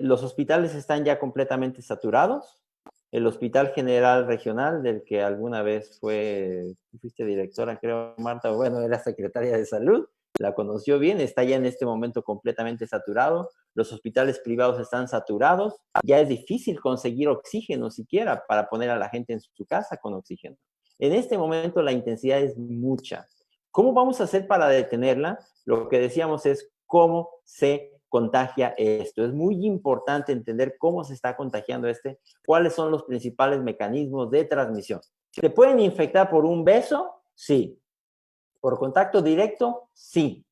Los hospitales están ya completamente saturados. El Hospital General Regional, del que alguna vez fuiste directora, creo, Marta, bueno, era secretaria de salud, la conoció bien, está ya en este momento completamente saturado. Los hospitales privados están saturados. Ya es difícil conseguir oxígeno siquiera para poner a la gente en su casa con oxígeno. En este momento la intensidad es mucha. ¿Cómo vamos a hacer para detenerla? Lo que decíamos es cómo se contagia esto. Es muy importante entender cómo se está contagiando cuáles son los principales mecanismos de transmisión. ¿Te pueden infectar por un beso? Sí. ¿Por contacto directo? Sí.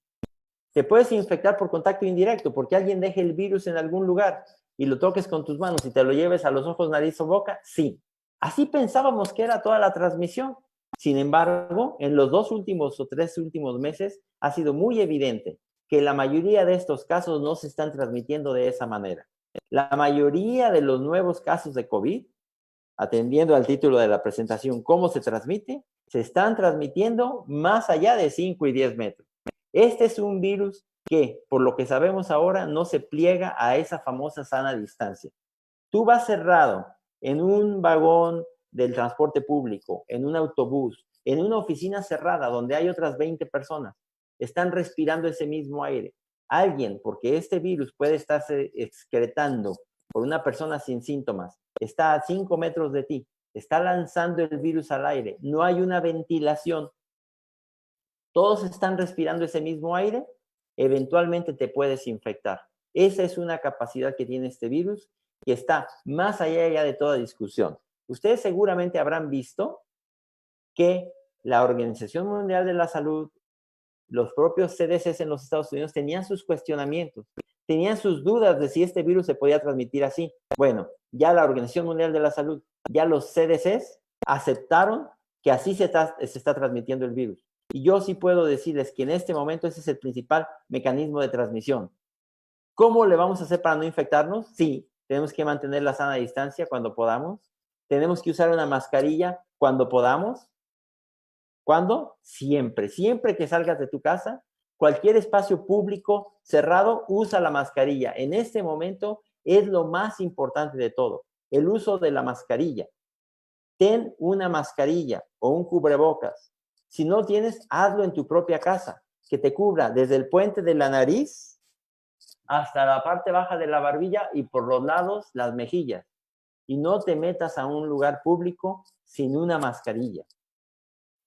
¿Te puedes infectar por contacto indirecto? Porque alguien deje el virus en algún lugar y lo toques con tus manos y te lo lleves a los ojos, nariz o boca? Sí. Así pensábamos que era toda la transmisión. Sin embargo, en los 2 últimos o 3 últimos meses ha sido muy evidente que la mayoría de estos casos no se están transmitiendo de esa manera. La mayoría de los nuevos casos de COVID, atendiendo al título de la presentación, ¿cómo se transmite? Se están transmitiendo más allá de 5 y 10 metros. Este es un virus que, por lo que sabemos ahora, no se pliega a esa famosa sana distancia. Tú vas cerrado en un vagón del transporte público, en un autobús, en una oficina cerrada donde hay otras 20 personas. Están respirando ese mismo aire. Alguien, porque este virus puede estarse excretando por una persona sin síntomas, está a 5 metros de ti, está lanzando el virus al aire, no hay una ventilación, todos están respirando ese mismo aire, eventualmente te puedes infectar. Esa es una capacidad que tiene este virus que está más allá ya de toda discusión. Ustedes seguramente habrán visto que la Organización Mundial de la Salud, los propios CDCs en los Estados Unidos tenían sus cuestionamientos, tenían sus dudas de si este virus se podía transmitir así. Bueno, ya la Organización Mundial de la Salud, ya los CDCs aceptaron que así se está transmitiendo el virus. Y yo sí puedo decirles que en este momento ese es el principal mecanismo de transmisión. ¿Cómo le vamos a hacer para no infectarnos? Sí, tenemos que mantener la sana distancia cuando podamos. Tenemos que usar una mascarilla cuando podamos. ¿Cuándo? Siempre. Siempre que salgas de tu casa, cualquier espacio público cerrado, usa la mascarilla. En este momento es lo más importante de todo, el uso de la mascarilla. Ten una mascarilla o un cubrebocas. Si no tienes, hazlo en tu propia casa, que te cubra desde el puente de la nariz hasta la parte baja de la barbilla y por los lados las mejillas. Y no te metas a un lugar público sin una mascarilla.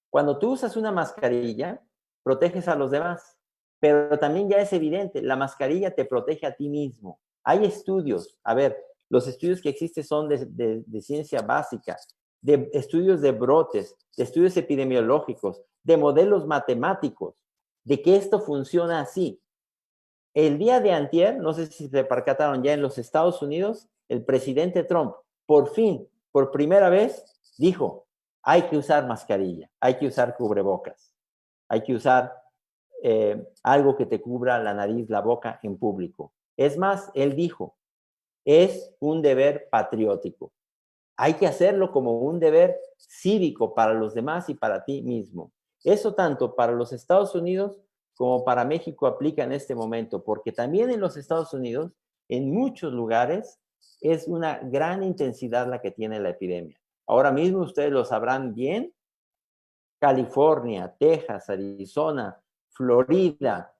Cuando tú usas una mascarilla, proteges a los demás, pero también ya es evidente, la mascarilla te protege a ti mismo. Hay estudios, a ver, los estudios que existen son de ciencia básica, de estudios de brotes, de estudios epidemiológicos, de modelos matemáticos, de que esto funciona así. El día de antier, no sé si se percataron ya en los Estados Unidos, el presidente Trump, por fin, por primera vez, dijo, hay que usar mascarilla, hay que usar cubrebocas, hay que usar algo que te cubra la nariz, la boca en público. Es más, él dijo, es un deber patriótico. Hay que hacerlo como un deber cívico para los demás y para ti mismo. Eso tanto para los Estados Unidos como para México aplica en este momento, porque también en los Estados Unidos, en muchos lugares, es una gran intensidad la que tiene la epidemia. Ahora mismo ustedes lo sabrán bien, California, Texas, Arizona, Florida,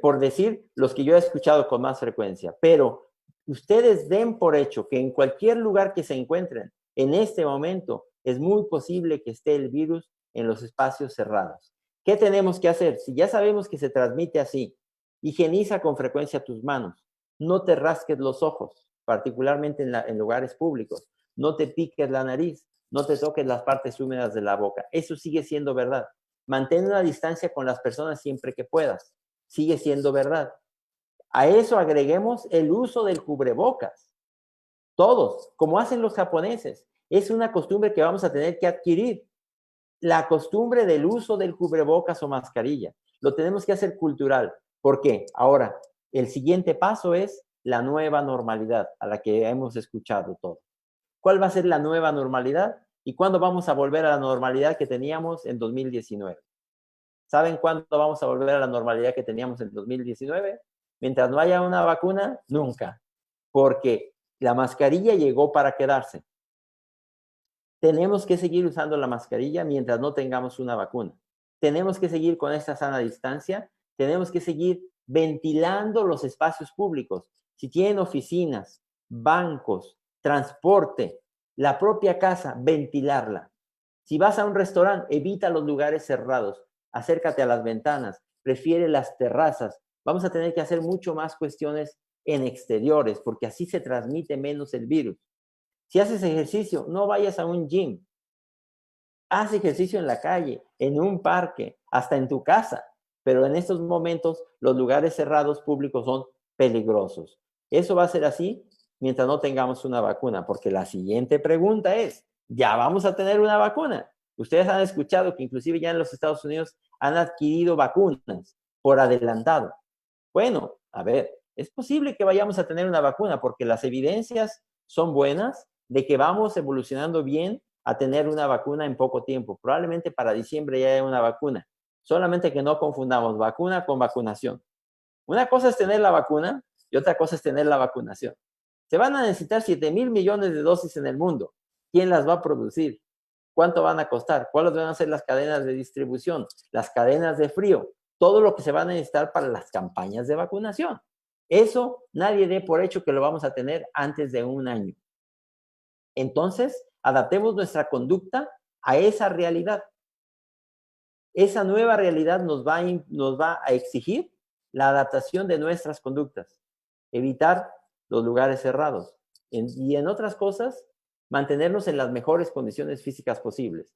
por decir los que yo he escuchado con más frecuencia, pero ustedes den por hecho que en cualquier lugar que se encuentren en este momento es muy posible que esté el virus en los espacios cerrados. ¿Qué tenemos que hacer? Si ya sabemos que se transmite así, higieniza con frecuencia tus manos, no te rasques los ojos, particularmente en lugares públicos, no te piques la nariz, no te toques las partes húmedas de la boca. Eso sigue siendo verdad. Mantén una distancia con las personas siempre que puedas. Sigue siendo verdad. A eso agreguemos el uso del cubrebocas. Todos, como hacen los japoneses. Es una costumbre que vamos a tener que adquirir. La costumbre del uso del cubrebocas o mascarilla. Lo tenemos que hacer cultural. ¿Por qué? Ahora, el siguiente paso es la nueva normalidad a la que hemos escuchado todo. ¿Cuál va a ser la nueva normalidad? ¿Y cuándo vamos a volver a la normalidad que teníamos en 2019? ¿Saben cuándo vamos a volver a la normalidad que teníamos en 2019? Mientras no haya una vacuna, nunca. porque la mascarilla llegó para quedarse. Tenemos que seguir usando la mascarilla mientras no tengamos una vacuna. Tenemos que seguir con esta sana distancia. Tenemos que seguir ventilando los espacios públicos. Si tienen oficinas, bancos, transporte, la propia casa, ventilarla. Si vas a un restaurante, evita los lugares cerrados. Acércate a las ventanas. Prefiere las terrazas. Vamos a tener que hacer mucho más cuestiones en exteriores, porque así se transmite menos el virus. Si haces ejercicio, no vayas a un gym. Haz ejercicio en la calle, en un parque, hasta en tu casa. Pero en estos momentos, los lugares cerrados públicos son peligrosos. Eso va a ser así mientras no tengamos una vacuna, porque la siguiente pregunta es, ¿ya vamos a tener una vacuna? Ustedes han escuchado que inclusive ya en los Estados Unidos han adquirido vacunas por adelantado. Bueno, a ver, es posible que vayamos a tener una vacuna porque las evidencias son buenas de que vamos evolucionando bien a tener una vacuna en poco tiempo. Probablemente para diciembre ya haya una vacuna. Solamente que no confundamos vacuna con vacunación. Una cosa es tener la vacuna y otra cosa es tener la vacunación. Se van a necesitar 7,000 millones de dosis en el mundo. ¿Quién las va a producir? ¿Cuánto van a costar? ¿Cuáles van a ser las cadenas de distribución? Las cadenas de frío. Todo lo que se va a necesitar para las campañas de vacunación. Eso nadie dé por hecho que lo vamos a tener antes de un año. Entonces, adaptemos nuestra conducta a esa realidad. Esa nueva realidad nos va a exigir la adaptación de nuestras conductas. Evitar los lugares cerrados. Y en otras cosas, mantenernos en las mejores condiciones físicas posibles.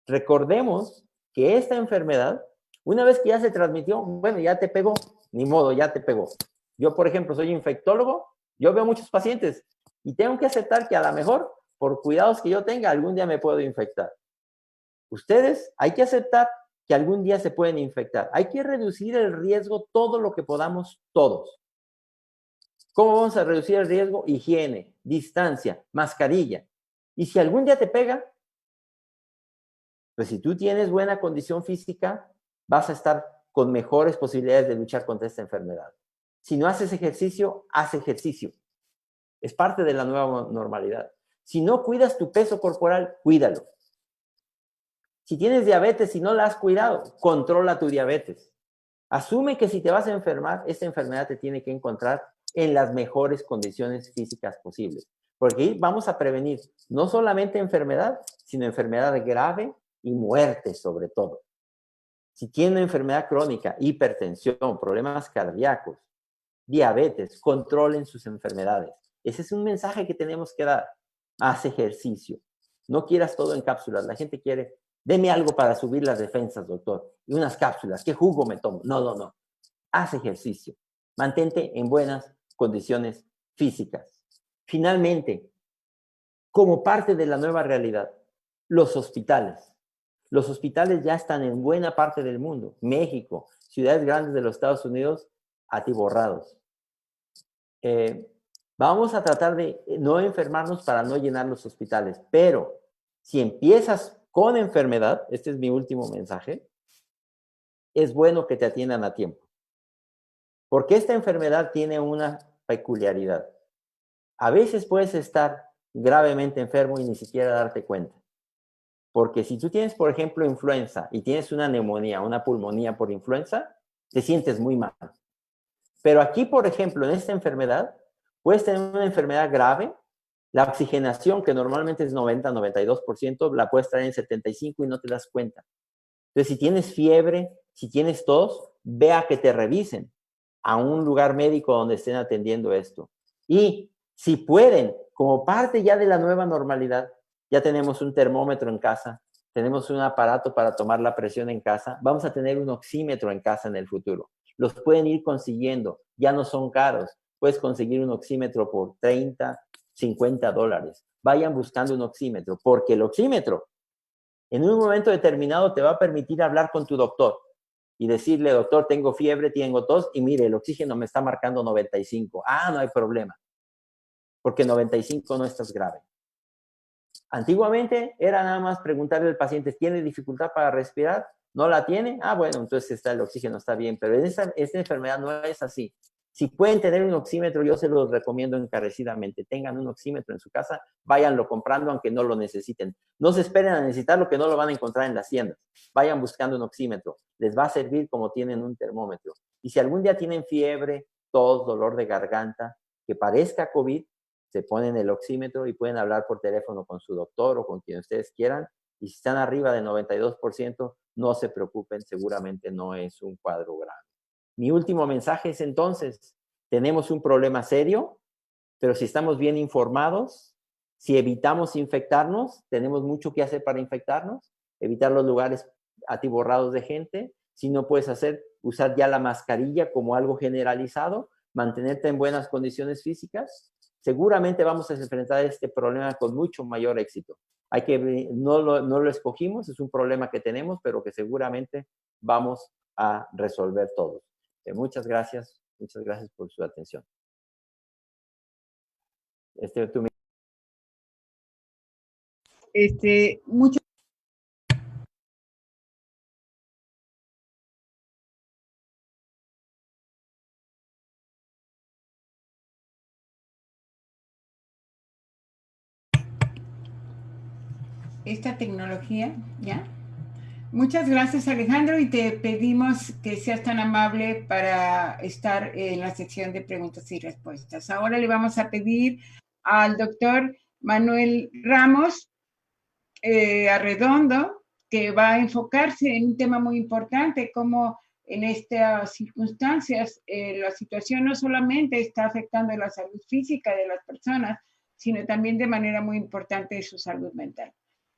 Recordemos que esta enfermedad, una vez que ya se transmitió, bueno, ya te pegó, ni modo, ya te pegó. Yo, por ejemplo, soy infectólogo, yo veo muchos pacientes y tengo que aceptar que a lo mejor, por cuidados que yo tenga, algún día me puedo infectar. Ustedes, hay que aceptar que algún día se pueden infectar. Hay que reducir el riesgo todo lo que podamos todos. ¿Cómo vamos a reducir el riesgo? Higiene, distancia, mascarilla. Y si algún día te pega, pues si tú tienes buena condición física, vas a estar con mejores posibilidades de luchar contra esta enfermedad. Si no haces ejercicio, haz ejercicio. Es parte de la nueva normalidad. Si no cuidas tu peso corporal, cuídalo. Si tienes diabetes y no la has cuidado, controla tu diabetes. Asume que si te vas a enfermar, esta enfermedad te tiene que encontrar en las mejores condiciones físicas posibles. Porque ahí vamos a prevenir no solamente enfermedad, sino enfermedad grave y muerte sobre todo. Si tiene una enfermedad crónica, hipertensión, problemas cardíacos, diabetes, controlen sus enfermedades. Ese es un mensaje que tenemos que dar. Haz ejercicio. No quieras todo en cápsulas. La gente quiere, deme algo para subir las defensas, doctor. Y unas cápsulas. ¿Qué jugo me tomo? No. Haz ejercicio. Mantente en buenas condiciones físicas. Finalmente, como parte de la nueva realidad, los hospitales. Los hospitales ya están en buena parte del mundo. México, ciudades grandes de los Estados Unidos, atiborrados. Vamos a tratar de no enfermarnos para no llenar los hospitales, pero si empiezas con enfermedad, este es mi último mensaje, es bueno que te atiendan a tiempo. Porque esta enfermedad tiene una peculiaridad. A veces puedes estar gravemente enfermo y ni siquiera darte cuenta. Porque si tú tienes, por ejemplo, influenza y tienes una neumonía, una pulmonía por influenza, te sientes muy mal. Pero aquí, por ejemplo, en esta enfermedad, puedes tener una enfermedad grave, la oxigenación, que normalmente es 90-92%, la puedes traer en 75% y no te das cuenta. Entonces, si tienes fiebre, si tienes tos, ve a que te revisen a un lugar médico donde estén atendiendo esto. Y si pueden, como parte ya de la nueva normalidad, ya tenemos un termómetro en casa, tenemos un aparato para tomar la presión en casa, vamos a tener un oxímetro en casa en el futuro. Los pueden ir consiguiendo, ya no son caros. Puedes conseguir un oxímetro por $30, $50. Vayan buscando un oxímetro, porque el oxímetro en un momento determinado te va a permitir hablar con tu doctor y decirle, doctor, tengo fiebre, tengo tos, y mire, el oxígeno me está marcando 95. Ah, no hay problema, porque 95 no estás grave. Antiguamente era nada más preguntarle al paciente, ¿tiene dificultad para respirar? ¿No la tiene? Ah, bueno, entonces el oxígeno está bien, pero esta enfermedad no es así. Si pueden tener un oxímetro, yo se los recomiendo encarecidamente. Tengan un oxímetro en su casa, váyanlo comprando aunque no lo necesiten. No se esperen a necesitarlo, que no lo van a encontrar en las tiendas. Vayan buscando un oxímetro. Les va a servir como tienen un termómetro. Y si algún día tienen fiebre, tos, dolor de garganta, que parezca COVID, se ponen el oxímetro y pueden hablar por teléfono con su doctor o con quien ustedes quieran. Y si están arriba del 92%, no se preocupen, seguramente no es un cuadro grave. Mi último mensaje es entonces, tenemos un problema serio, pero si estamos bien informados, si evitamos infectarnos, tenemos mucho que hacer para infectarnos, evitar los lugares atiborrados de gente, si no puedes hacer, usar ya la mascarilla como algo generalizado, mantenerte en buenas condiciones físicas, seguramente vamos a enfrentar este problema con mucho mayor éxito. No lo escogimos, es un problema que tenemos, pero que seguramente vamos a resolver todos. Muchas gracias por su atención. Muchas esta tecnología, ¿ya? Muchas gracias, Alejandro, y te pedimos que seas tan amable para estar en la sección de preguntas y respuestas. Ahora le vamos a pedir al doctor Manuel Ramos Arredondo, que va a enfocarse en un tema muy importante, como en estas circunstancias la situación no solamente está afectando la salud física de las personas, sino también de manera muy importante su salud mental.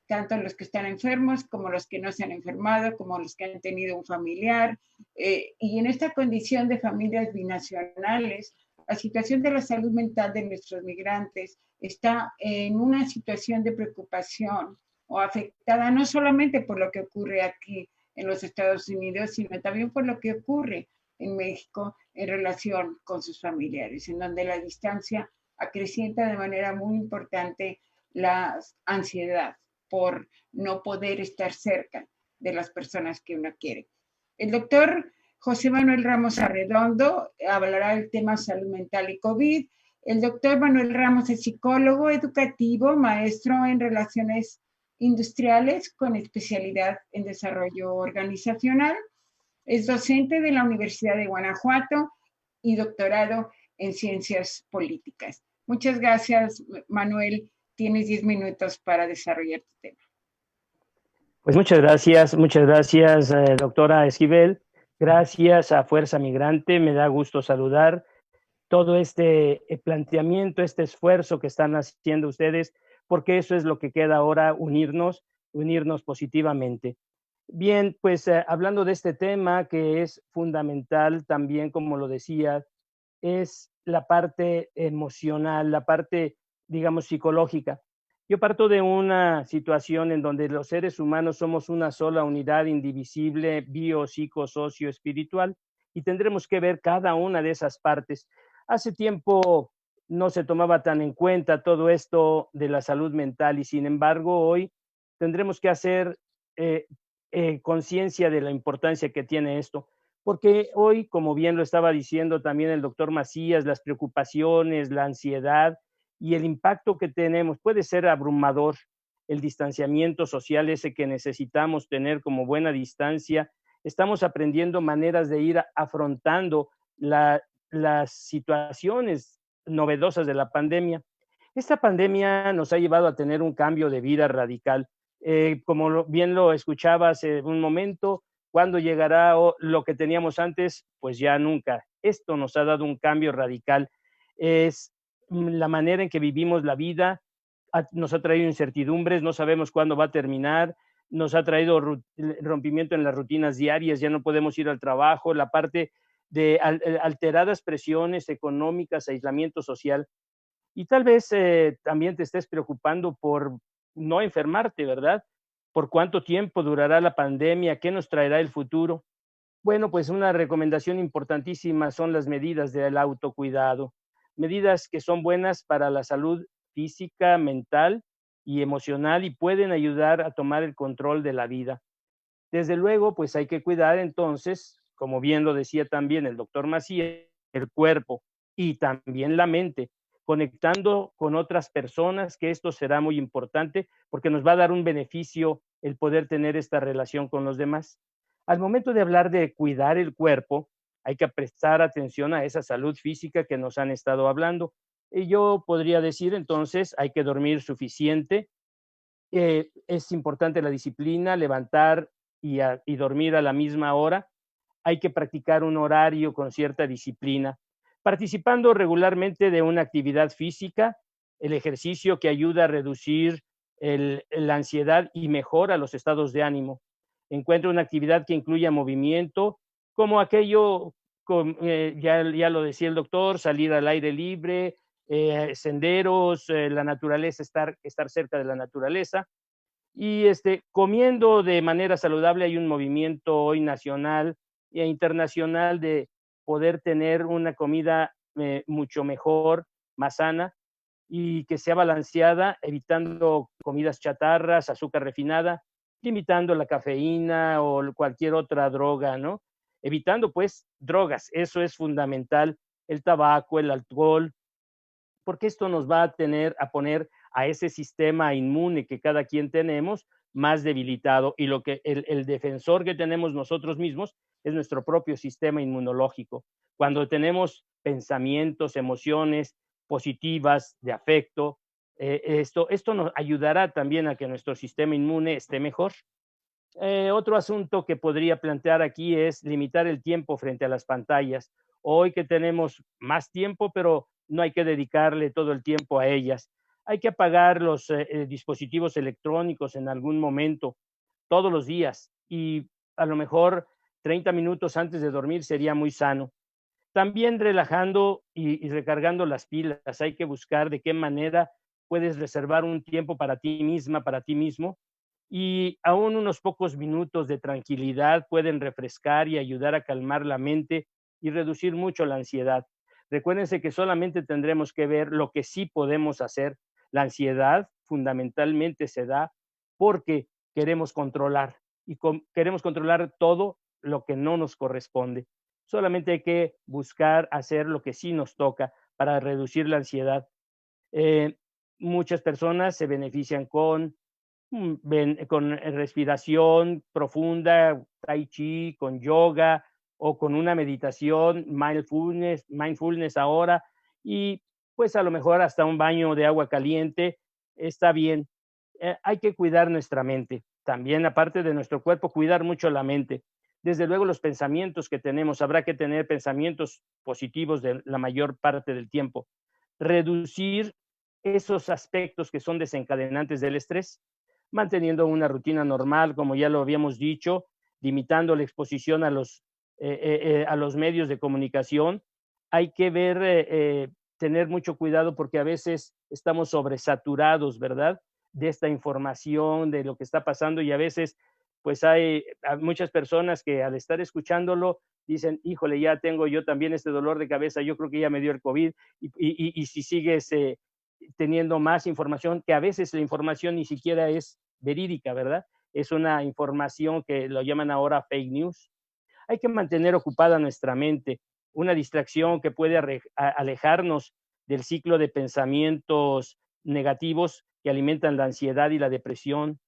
Tanto los que están enfermos como los que no se han enfermado, como los que han tenido un familiar. Y en esta condición de familias binacionales, la situación de la salud mental de nuestros migrantes está en una situación de preocupación o afectada no solamente por lo que ocurre aquí en los Estados Unidos, sino también por lo que ocurre en México en relación con sus familiares, en donde la distancia acrecienta de manera muy importante la ansiedad por no poder estar cerca de las personas que uno quiere. El doctor José Manuel Ramos Arredondo hablará del tema salud mental y COVID. El doctor Manuel Ramos es psicólogo educativo, maestro en relaciones industriales con especialidad en desarrollo organizacional. Es docente de la Universidad de Guanajuato y doctorado en ciencias políticas. Muchas gracias, Manuel. Tienes 10 minutos para desarrollar tu tema. Pues muchas gracias, doctora Esquivel. Gracias a Fuerza Migrante, me da gusto saludar todo este planteamiento, este esfuerzo que están haciendo ustedes, porque eso es lo que queda ahora, unirnos positivamente. Bien, pues hablando de este tema que es fundamental también, como lo decía, es la parte emocional, la parte, digamos, psicológica. Yo parto de una situación en donde los seres humanos somos una sola unidad indivisible, bio, psico, socio, espiritual, y tendremos que ver cada una de esas partes. Hace tiempo no se tomaba tan en cuenta todo esto de la salud mental y sin embargo hoy tendremos que hacer conciencia de la importancia que tiene esto. Porque hoy, como bien lo estaba diciendo también el doctor Macías, las preocupaciones, la ansiedad y el impacto que tenemos puede ser abrumador. El distanciamiento social ese que necesitamos tener como buena distancia. Estamos aprendiendo maneras de ir afrontando las situaciones novedosas de la pandemia. Esta pandemia nos ha llevado a tener un cambio de vida radical. Como bien lo escuchaba hace un momento, ¿cuándo llegará lo que teníamos antes? Pues ya nunca. Esto nos ha dado un cambio radical. Es la manera en que vivimos la vida, nos ha traído incertidumbres, no sabemos cuándo va a terminar, nos ha traído rompimiento en las rutinas diarias, ya no podemos ir al trabajo, la parte de alteradas presiones económicas, aislamiento social. Y tal vez también te estés preocupando por no enfermarte, ¿verdad? ¿Por cuánto tiempo durará la pandemia? ¿Qué nos traerá el futuro? Bueno, pues una recomendación importantísima son las medidas del autocuidado, medidas que son buenas para la salud física, mental y emocional y pueden ayudar a tomar el control de la vida. Desde luego, pues hay que cuidar entonces, como bien lo decía también el doctor Macías, el cuerpo y también la mente, conectando con otras personas, que esto será muy importante porque nos va a dar un beneficio el poder tener esta relación con los demás. Al momento de hablar de cuidar el cuerpo, hay que prestar atención a esa salud física que nos han estado hablando. Y yo podría decir entonces, hay que dormir suficiente, es importante la disciplina, levantar y dormir a la misma hora. Hay que practicar un horario con cierta disciplina, participando regularmente de una actividad física, el ejercicio que ayuda a reducir la ansiedad y mejora los estados de ánimo. Encuentra una actividad que incluya movimiento, como aquello, ya lo decía el doctor, salir al aire libre, senderos, la naturaleza, estar cerca de la naturaleza. Y comiendo de manera saludable, hay un movimiento hoy nacional e internacional de poder tener una comida mucho mejor, más sana y que sea balanceada, evitando comidas chatarras, azúcar refinada, limitando la cafeína o cualquier otra droga, ¿no? Evitando, pues, drogas, eso es fundamental, el tabaco, el alcohol, porque esto nos va a poner a ese sistema inmune que cada quien tenemos más debilitado, y lo que el defensor que tenemos nosotros mismos es nuestro propio sistema inmunológico. Cuando tenemos pensamientos, emociones positivas, de afecto, esto nos ayudará también a que nuestro sistema inmune esté mejor. Otro asunto que podría plantear aquí es limitar el tiempo frente a las pantallas. Hoy que tenemos más tiempo, pero no hay que dedicarle todo el tiempo a ellas. Hay que apagar los dispositivos electrónicos en algún momento, todos los días, y a lo mejor 30 minutos antes de dormir sería muy sano. También relajando y recargando las pilas. Hay que buscar de qué manera puedes reservar un tiempo para ti misma, para ti mismo, y aún unos pocos minutos de tranquilidad pueden refrescar y ayudar a calmar la mente y reducir mucho la ansiedad. Recuérdense que solamente tendremos que ver lo que sí podemos hacer. La ansiedad fundamentalmente se da porque queremos controlar y queremos controlar todo lo que no nos corresponde. Solamente hay que buscar hacer lo que sí nos toca para reducir la ansiedad. Eh, Muchas personas se benefician con respiración profunda, tai chi, con yoga o con una meditación, mindfulness ahora, y pues a lo mejor hasta un baño de agua caliente está bien. Hay que cuidar nuestra mente, también aparte de nuestro cuerpo, cuidar mucho la mente. Desde luego los pensamientos que tenemos, habrá que tener pensamientos positivos de la mayor parte del tiempo. Reducir esos aspectos que son desencadenantes del estrés, manteniendo una rutina normal, como ya lo habíamos dicho, limitando la exposición a los medios de comunicación. Hay que tener mucho cuidado porque a veces estamos sobresaturados, ¿verdad? De esta información, de lo que está pasando, y a veces pues hay muchas personas que al estar escuchándolo dicen, híjole, ya tengo yo también este dolor de cabeza, yo creo que ya me dio el COVID, y si sigues teniendo más información, que a veces la información ni siquiera es verídica, ¿verdad? Es una información que lo llaman ahora fake news. Hay que mantener ocupada nuestra mente, una distracción que puede alejarnos del ciclo de pensamientos negativos que alimentan la ansiedad y la depresión.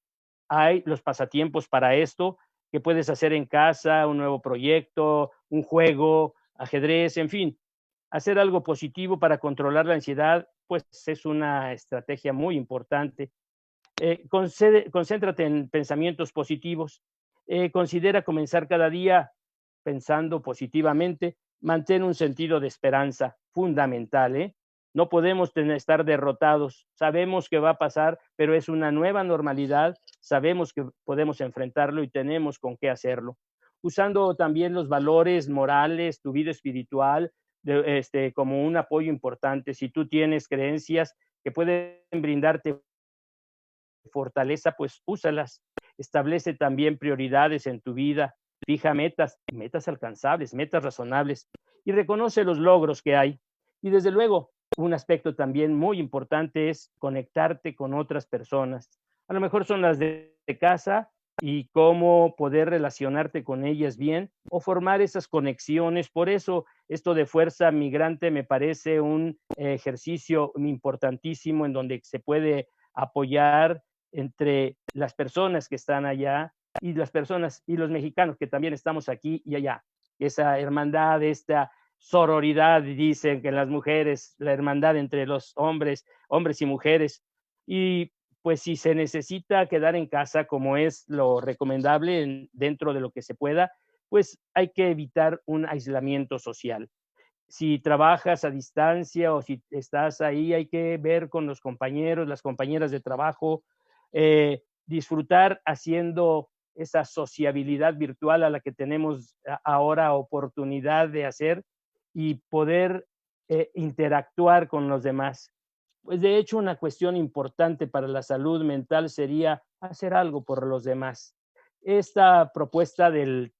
Hay los pasatiempos para esto que puedes hacer en casa, un nuevo proyecto, un juego, ajedrez, en fin. Hacer algo positivo para controlar la ansiedad, pues es una estrategia muy importante. Concéntrate en pensamientos positivos. Considera comenzar cada día pensando positivamente. Mantén un sentido de esperanza fundamental, ¿eh? No podemos estar derrotados. Sabemos que va a pasar, pero es una nueva normalidad. Sabemos que podemos enfrentarlo y tenemos con qué hacerlo. Usando también los valores morales, tu vida espiritual, como un apoyo importante. Si tú tienes creencias que pueden brindarte fortaleza, pues úsalas. Establece también prioridades en tu vida. Fija metas alcanzables, metas razonables, y reconoce los logros que hay. Y desde luego, un aspecto también muy importante es conectarte con otras personas. A lo mejor son las de casa, y cómo poder relacionarte con ellas bien o formar esas conexiones. Por eso esto de fuerza migrante me parece un ejercicio importantísimo en donde se puede apoyar entre las personas que están allá y las personas y los mexicanos que también estamos aquí y allá. Esa hermandad, esta sororidad, dicen que las mujeres, la hermandad entre los hombres y mujeres. Y pues si se necesita quedar en casa, como es lo recomendable dentro de lo que se pueda, pues hay que evitar un aislamiento social. Si trabajas a distancia o si estás ahí, hay que ver con los compañeros, las compañeras de trabajo, disfrutar haciendo esa sociabilidad virtual a la que tenemos ahora oportunidad de hacer y poder interactuar con los demás. Pues de hecho, una cuestión importante para la salud mental sería hacer algo por los demás. Esta propuesta del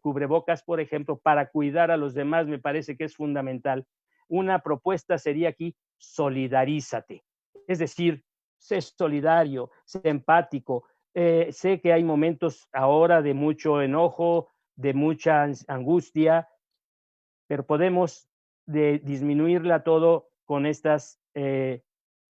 cubrebocas, por ejemplo, para cuidar a los demás, me parece que es fundamental. Una propuesta sería aquí, solidarízate. Es decir, sé solidario, sé empático. Sé que hay momentos ahora de mucho enojo, de mucha angustia, pero podemos disminuirla todo con estas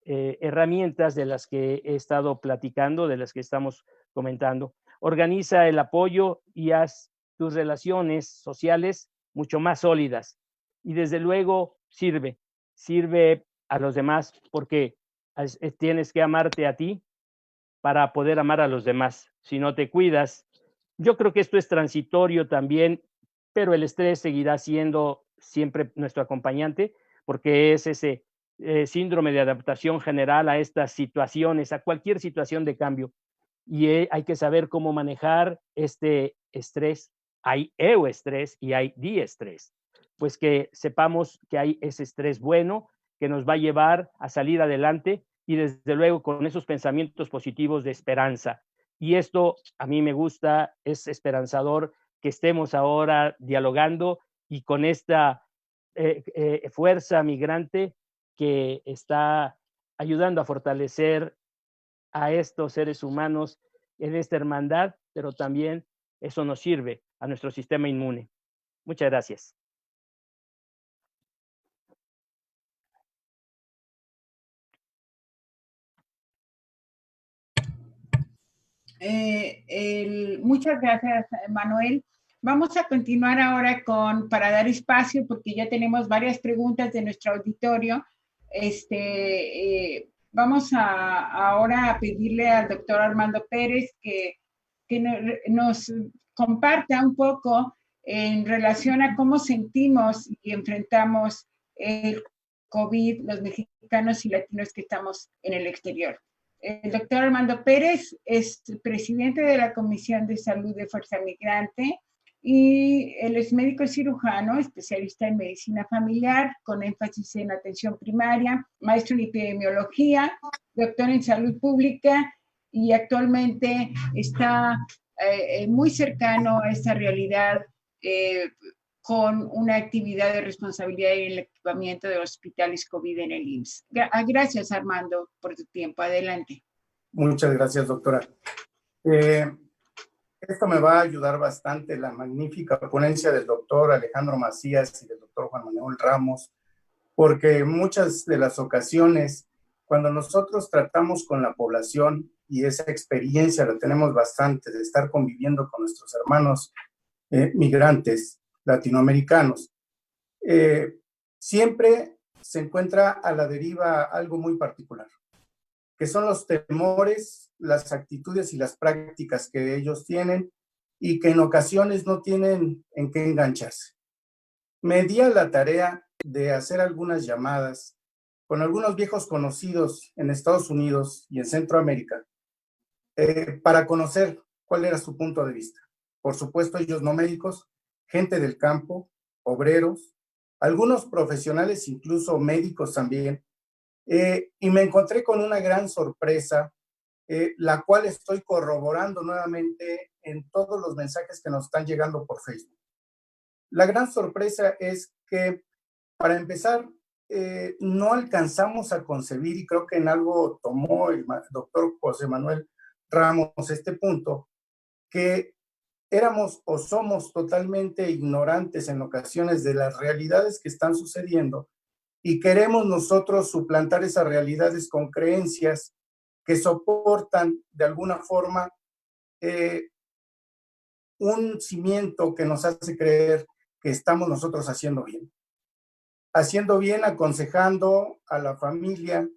herramientas de las que he estado platicando, de las que estamos comentando. Organiza el apoyo y haz tus relaciones sociales mucho más sólidas. Y desde luego sirve a los demás porque tienes que amarte a ti para poder amar a los demás. Si no te cuidas, yo creo que esto es transitorio también, pero el estrés seguirá siendo siempre nuestro acompañante porque es ese síndrome de adaptación general a estas situaciones, a cualquier situación de cambio. Y hay que saber cómo manejar este estrés. Hay euestrés y hay diestrés. Pues que sepamos que hay ese estrés bueno que nos va a llevar a salir adelante y desde luego con esos pensamientos positivos de esperanza. Y esto a mí me gusta, es esperanzador que estemos ahora dialogando y con esta fuerza migrante que está ayudando a fortalecer a estos seres humanos en esta hermandad, pero también eso nos sirve a nuestro sistema inmune. Muchas gracias. Muchas gracias, Manuel. Vamos a continuar ahora para dar espacio, porque ya tenemos varias preguntas de nuestro auditorio. Vamos ahora a pedirle al doctor Armando Pérez que nos comparta un poco en relación a cómo sentimos y enfrentamos el COVID, los mexicanos y latinos que estamos en el exterior. El doctor Armando Pérez es presidente de la Comisión de Salud de Fuerza Migrante y él es médico cirujano, especialista en medicina familiar, con énfasis en atención primaria, maestro en epidemiología, doctor en salud pública y actualmente está muy cercano a esta realidad con una actividad de responsabilidad en el equipamiento de hospitales COVID en el IMSS. Gracias, Armando, por tu tiempo. Adelante. Muchas gracias, doctora. Esto me va a ayudar bastante, la magnífica ponencia del doctor Alejandro Macías y del doctor Juan Manuel Ramos, porque en muchas de las ocasiones, cuando nosotros tratamos con la población, y esa experiencia la tenemos bastante de estar conviviendo con nuestros hermanos migrantes latinoamericanos, siempre se encuentra a la deriva algo muy particular, que son los temores, las actitudes y las prácticas que ellos tienen y que en ocasiones no tienen en qué engancharse. Me di a la tarea de hacer algunas llamadas con algunos viejos conocidos en Estados Unidos y en Centroamérica para conocer cuál era su punto de vista. Por supuesto, ellos no médicos, gente del campo, obreros, algunos profesionales, incluso médicos también, y me encontré con una gran sorpresa, la cual estoy corroborando nuevamente en todos los mensajes que nos están llegando por Facebook. La gran sorpresa es que, para empezar, no alcanzamos a concebir, y creo que en algo tomó el doctor José Manuel Ramos este punto, que éramos o somos totalmente ignorantes en ocasiones de las realidades que están sucediendo y queremos nosotros suplantar esas realidades con creencias que soportan de alguna forma un cimiento que nos hace creer que estamos nosotros haciendo bien. Haciendo bien, aconsejando a la familia,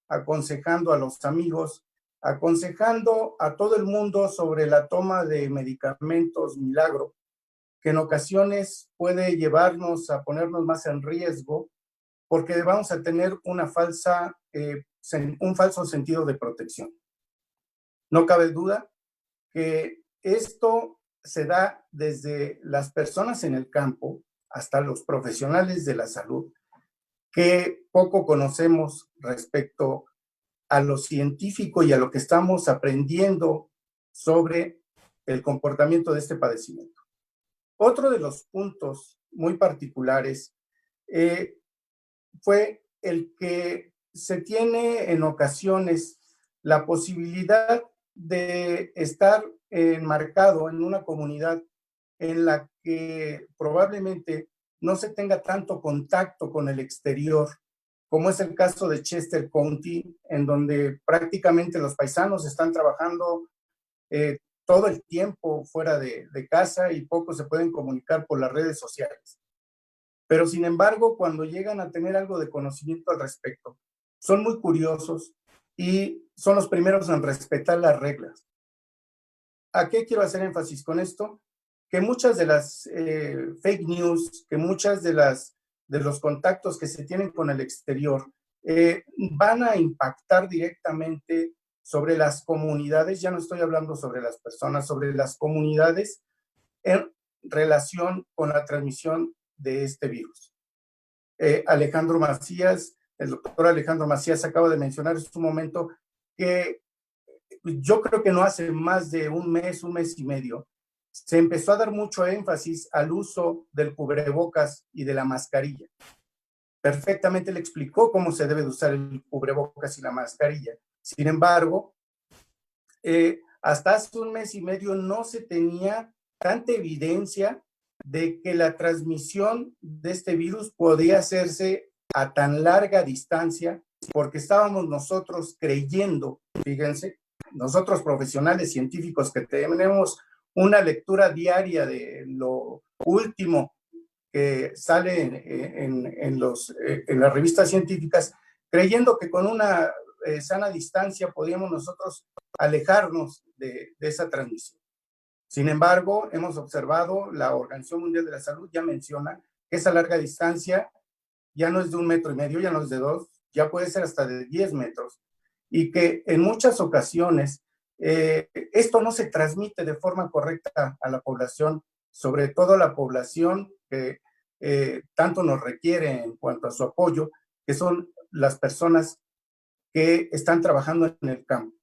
aconsejando a los amigos, aconsejando a todo el mundo sobre la toma de medicamentos milagro, que en ocasiones puede llevarnos a ponernos más en riesgo porque vamos a tener un falso sentido de protección. No cabe duda que esto se da desde las personas en el campo hasta los profesionales de la salud, que poco conocemos respecto a lo científico y a lo que estamos aprendiendo sobre el comportamiento de este padecimiento. Otro de los puntos muy particulares fue el que se tiene en ocasiones la posibilidad de estar enmarcado en una comunidad en la que probablemente no se tenga tanto contacto con el exterior, como es el caso de Chester County, en donde prácticamente los paisanos están trabajando todo el tiempo fuera de casa y poco se pueden comunicar por las redes sociales. Pero sin embargo, cuando llegan a tener algo de conocimiento al respecto, son muy curiosos y son los primeros en respetar las reglas. ¿A qué quiero hacer énfasis con esto? Que muchas de las fake news, que muchas de los contactos que se tienen con el exterior van a impactar directamente sobre las comunidades, ya no estoy hablando sobre las personas, sobre las comunidades en relación con la transmisión de este virus. Alejandro Macías, el doctor Alejandro Macías acaba de mencionar en su momento que yo creo que no hace más de un mes y medio, se empezó a dar mucho énfasis al uso del cubrebocas y de la mascarilla. Perfectamente le explicó cómo se debe de usar el cubrebocas y la mascarilla. Sin embargo, hasta hace un mes y medio no se tenía tanta evidencia de que la transmisión de este virus podía hacerse a tan larga distancia, porque estábamos nosotros creyendo, fíjense, nosotros profesionales científicos que tenemos una lectura diaria de lo último que sale en las revistas científicas, creyendo que con una sana distancia podíamos nosotros alejarnos de esa transmisión. Sin embargo, hemos observado, la Organización Mundial de la Salud ya menciona que esa larga distancia ya no es de 1,5 metros, ya no es de 2, ya puede ser hasta de 10 metros. Y que en muchas ocasiones esto no se transmite de forma correcta a la población, sobre todo a la población que tanto nos requiere en cuanto a su apoyo, que son las personas que están trabajando en el campo.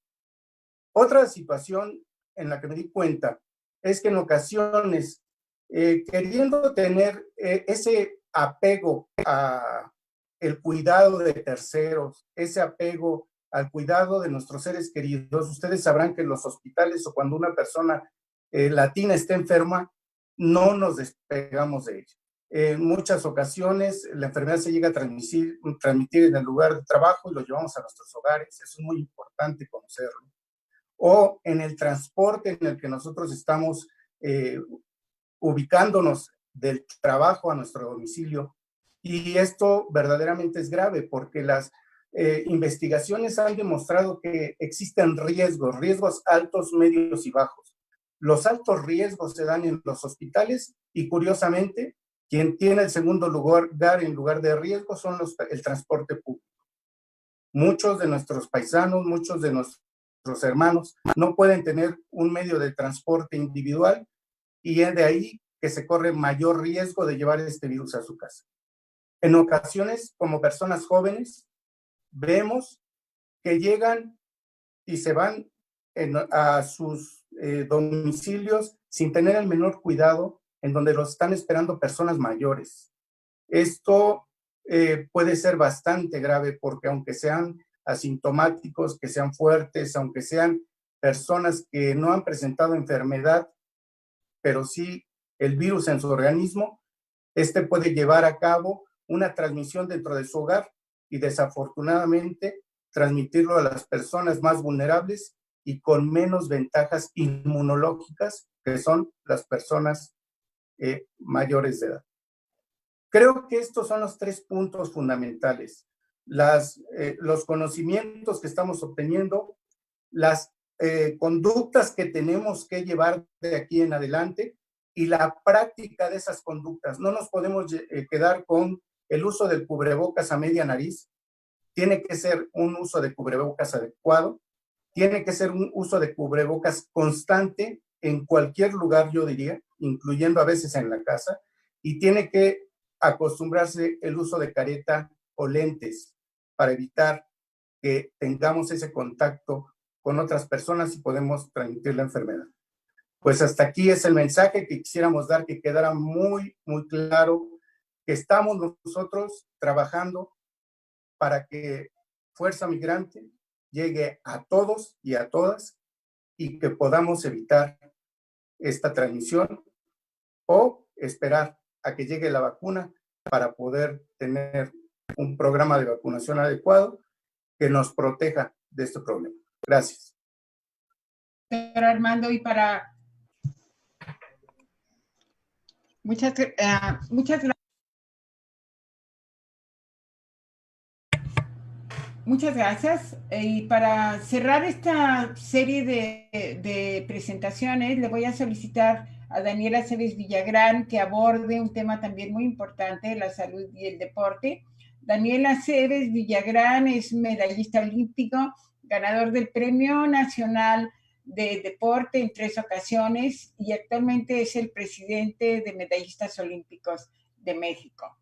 Otra situación en la que me di cuenta es que en ocasiones, queriendo tener ese apego a el cuidado de terceros, ese apego al cuidado de nuestros seres queridos, ustedes sabrán que en los hospitales o cuando una persona latina está enferma, no nos despegamos de ella. En muchas ocasiones la enfermedad se llega a transmitir en el lugar de trabajo y lo llevamos a nuestros hogares. Eso es muy importante conocerlo. O en el transporte en el que nosotros estamos ubicándonos del trabajo a nuestro domicilio. Y esto verdaderamente es grave porque las investigaciones han demostrado que existen riesgos altos, medios y bajos. Los altos riesgos se dan en los hospitales y curiosamente quien tiene el segundo lugar en lugar de riesgo son el transporte público. Muchos de nuestros paisanos, muchos de nuestros hermanos no pueden tener un medio de transporte individual y es de ahí que se corre mayor riesgo de llevar este virus a su casa. En ocasiones, como personas jóvenes, vemos que llegan y se van a sus domicilios sin tener el menor cuidado, en donde los están esperando personas mayores. Esto puede ser bastante grave porque aunque sean asintomáticos, que sean fuertes, aunque sean personas que no han presentado enfermedad, pero sí el virus en su organismo, este puede llevar a cabo una transmisión dentro de su hogar y desafortunadamente transmitirlo a las personas más vulnerables y con menos ventajas inmunológicas, que son las personas mayores de edad. Creo que estos son los 3 puntos fundamentales. Los conocimientos que estamos obteniendo, las conductas que tenemos que llevar de aquí en adelante y la práctica de esas conductas. No nos podemos quedar con el uso del cubrebocas a media nariz. Tiene que ser un uso de cubrebocas adecuado. Tiene que ser un uso de cubrebocas constante en cualquier lugar, yo diría, incluyendo a veces en la casa. Y tiene que acostumbrarse el uso de careta o lentes para evitar que tengamos ese contacto con otras personas y podemos transmitir la enfermedad. Pues hasta aquí es el mensaje que quisiéramos dar, que quedara muy, muy claro que estamos nosotros trabajando para que Fuerza Migrante llegue a todos y a todas y que podamos evitar esta transmisión o esperar a que llegue la vacuna para poder tener un programa de vacunación adecuado que nos proteja de este problema. Gracias. Doctor Armando, y para... Muchas gracias. Muchas gracias. Y para cerrar esta serie de presentaciones, le voy a solicitar a Daniela Aceves Villagrán que aborde un tema también muy importante, la salud y el deporte. Daniela Aceves Villagrán es medallista olímpico, ganador del Premio Nacional de Deporte en 3 ocasiones y actualmente es el presidente de Medallistas Olímpicos de México.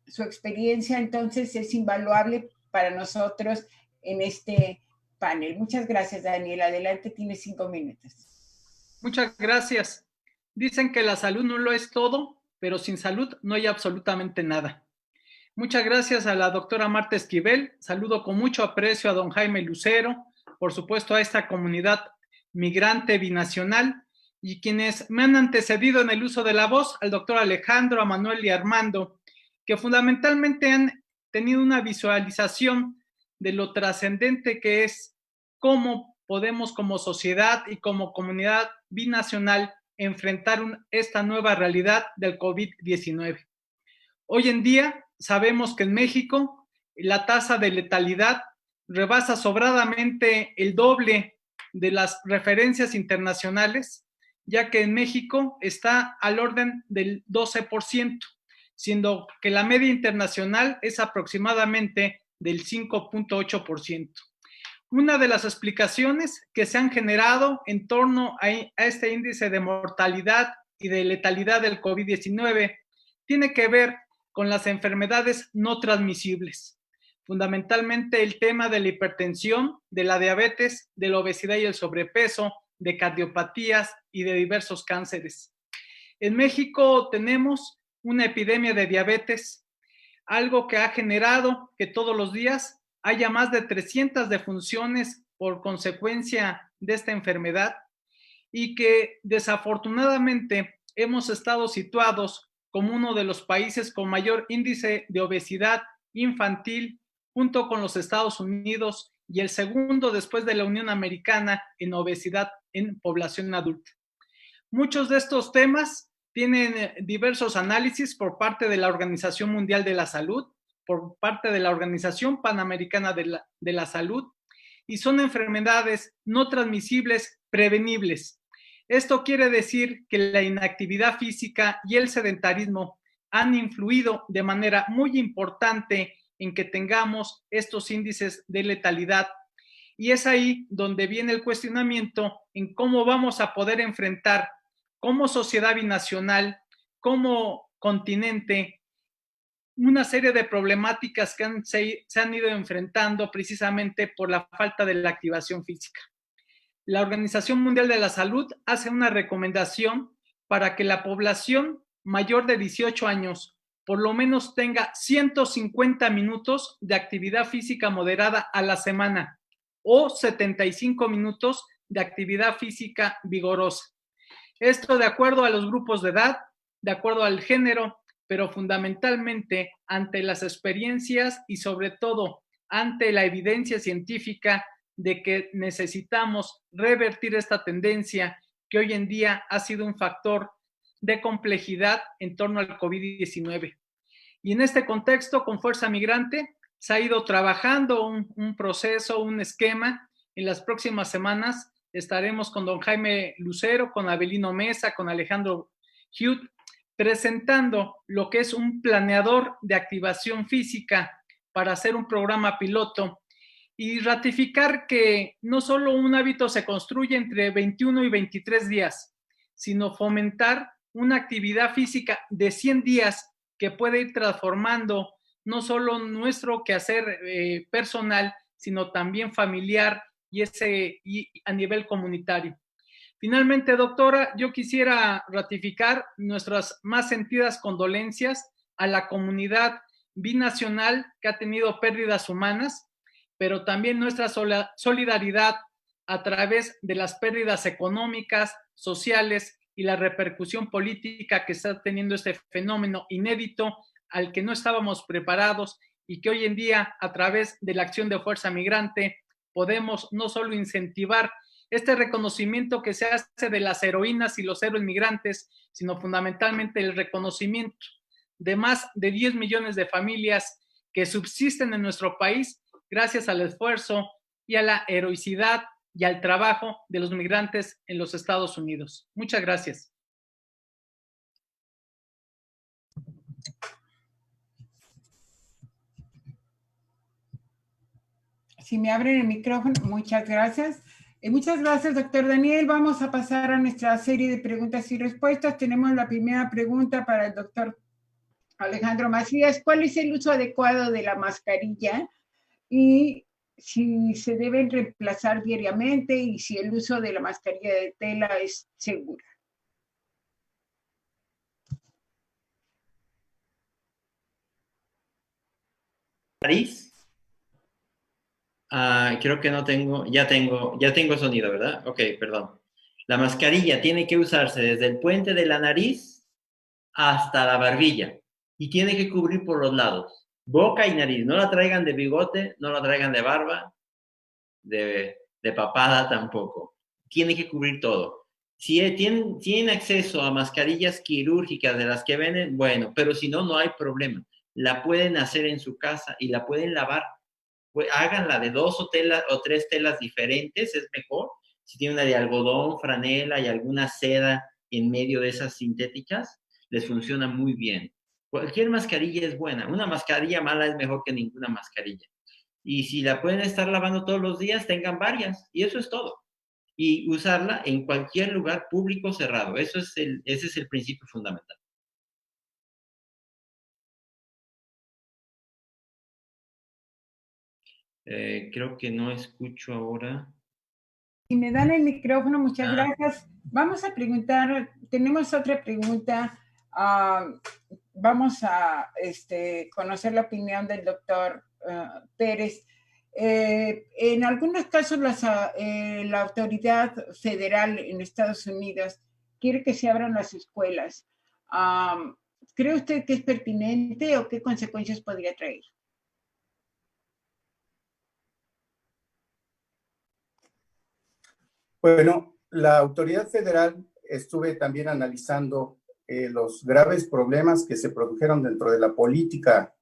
Su experiencia entonces es invaluable para nosotros en este panel. Muchas gracias, Daniela. Adelante, tienes 5 minutos. Muchas gracias. Dicen que la salud no lo es todo, pero sin salud no hay absolutamente nada. Muchas gracias a la doctora Marta Esquivel. Saludo con mucho aprecio a don Jaime Lucero, por supuesto a esta comunidad migrante binacional y quienes me han antecedido en el uso de la voz, al doctor Alejandro, a Manuel y a Armando, que fundamentalmente han tenido una visualización de lo trascendente que es cómo podemos como sociedad y como comunidad binacional enfrentar esta nueva realidad del COVID-19. Hoy en día sabemos que en México la tasa de letalidad rebasa sobradamente el doble de las referencias internacionales, ya que en México está al orden del 12%, siendo que la media internacional es aproximadamente del 5.8%. Una de las explicaciones que se han generado en torno a este índice de mortalidad y de letalidad del COVID-19 tiene que ver con las enfermedades no transmisibles, fundamentalmente el tema de la hipertensión, de la diabetes, de la obesidad y el sobrepeso, de cardiopatías y de diversos cánceres. En México tenemos una epidemia de diabetes, algo que ha generado que todos los días haya más de 300 defunciones por consecuencia de esta enfermedad y que desafortunadamente hemos estado situados como uno de los países con mayor índice de obesidad infantil junto con los Estados Unidos y el segundo después de la Unión Americana en obesidad en población adulta. Muchos de estos temas tienen diversos análisis por parte de la Organización Mundial de la Salud, por parte de la Organización Panamericana de la Salud, y son enfermedades no transmisibles prevenibles. Esto quiere decir que la inactividad física y el sedentarismo han influido de manera muy importante en que tengamos estos índices de letalidad. Y es ahí donde viene el cuestionamiento en cómo vamos a poder enfrentar como sociedad binacional, como continente, una serie de problemáticas que se han ido enfrentando precisamente por la falta de la activación física. La Organización Mundial de la Salud hace una recomendación para que la población mayor de 18 años por lo menos tenga 150 minutos de actividad física moderada a la semana o 75 minutos de actividad física vigorosa. Esto de acuerdo a los grupos de edad, de acuerdo al género, pero fundamentalmente ante las experiencias y sobre todo ante la evidencia científica de que necesitamos revertir esta tendencia que hoy en día ha sido un factor de complejidad en torno al COVID-19. Y en este contexto, con Fuerza Migrante, se ha ido trabajando un proceso, un esquema. En las próximas semanas estaremos con don Jaime Lucero, con Abelino Mesa, con Alejandro Hugh, presentando lo que es un planeador de activación física para hacer un programa piloto y ratificar que no solo un hábito se construye entre 21 y 23 días, sino fomentar una actividad física de 100 días que puede ir transformando no solo nuestro quehacer personal, sino también familiar y a nivel comunitario. Finalmente, doctora, yo quisiera ratificar nuestras más sentidas condolencias a la comunidad binacional que ha tenido pérdidas humanas, pero también nuestra solidaridad a través de las pérdidas económicas, sociales y la repercusión política que está teniendo este fenómeno inédito al que no estábamos preparados y que hoy en día, a través de la acción de Fuerza Migrante, podemos no solo incentivar este reconocimiento que se hace de las heroínas y los héroes migrantes, sino fundamentalmente el reconocimiento de más de 10 millones de familias que subsisten en nuestro país gracias al esfuerzo y a la heroicidad y al trabajo de los migrantes en los Estados Unidos. Muchas gracias. Si me abren el micrófono, muchas gracias. Muchas gracias, doctor Daniel. Vamos a pasar a nuestra serie de preguntas y respuestas. Tenemos la primera pregunta para el doctor Alejandro Macías. ¿Cuál es el uso adecuado de la mascarilla? Y si se deben reemplazar diariamente y si el uso de la mascarilla de tela es segura. Nariz. Creo que no tengo, ya tengo sonido, ¿verdad? Ok, perdón. La mascarilla tiene que usarse desde el puente de la nariz hasta la barbilla y tiene que cubrir por los lados, boca y nariz. No la traigan de bigote, no la traigan de barba, de papada tampoco. Tiene que cubrir todo. Si tienen acceso a mascarillas quirúrgicas de las que venden, bueno, pero si no, no hay problema. La pueden hacer en su casa y la pueden lavar. Pues háganla de 2 o 3 telas diferentes, es mejor. Si tienen una de algodón, franela y alguna seda en medio de esas sintéticas, les funciona muy bien. Cualquier mascarilla es buena. Una mascarilla mala es mejor que ninguna mascarilla. Y si la pueden estar lavando todos los días, tengan varias. Y eso es todo. Y usarla en cualquier lugar público cerrado. Ese es el principio fundamental. Creo que no escucho ahora. Si me dan el micrófono, muchas gracias. Vamos a preguntar, tenemos otra pregunta. Vamos a conocer la opinión del doctor Pérez. En algunos casos la autoridad federal en Estados Unidos quiere que se abran las escuelas. ¿Cree usted que es pertinente o qué consecuencias podría traer? Bueno, la autoridad federal estuve también analizando los graves problemas que se produjeron dentro de la política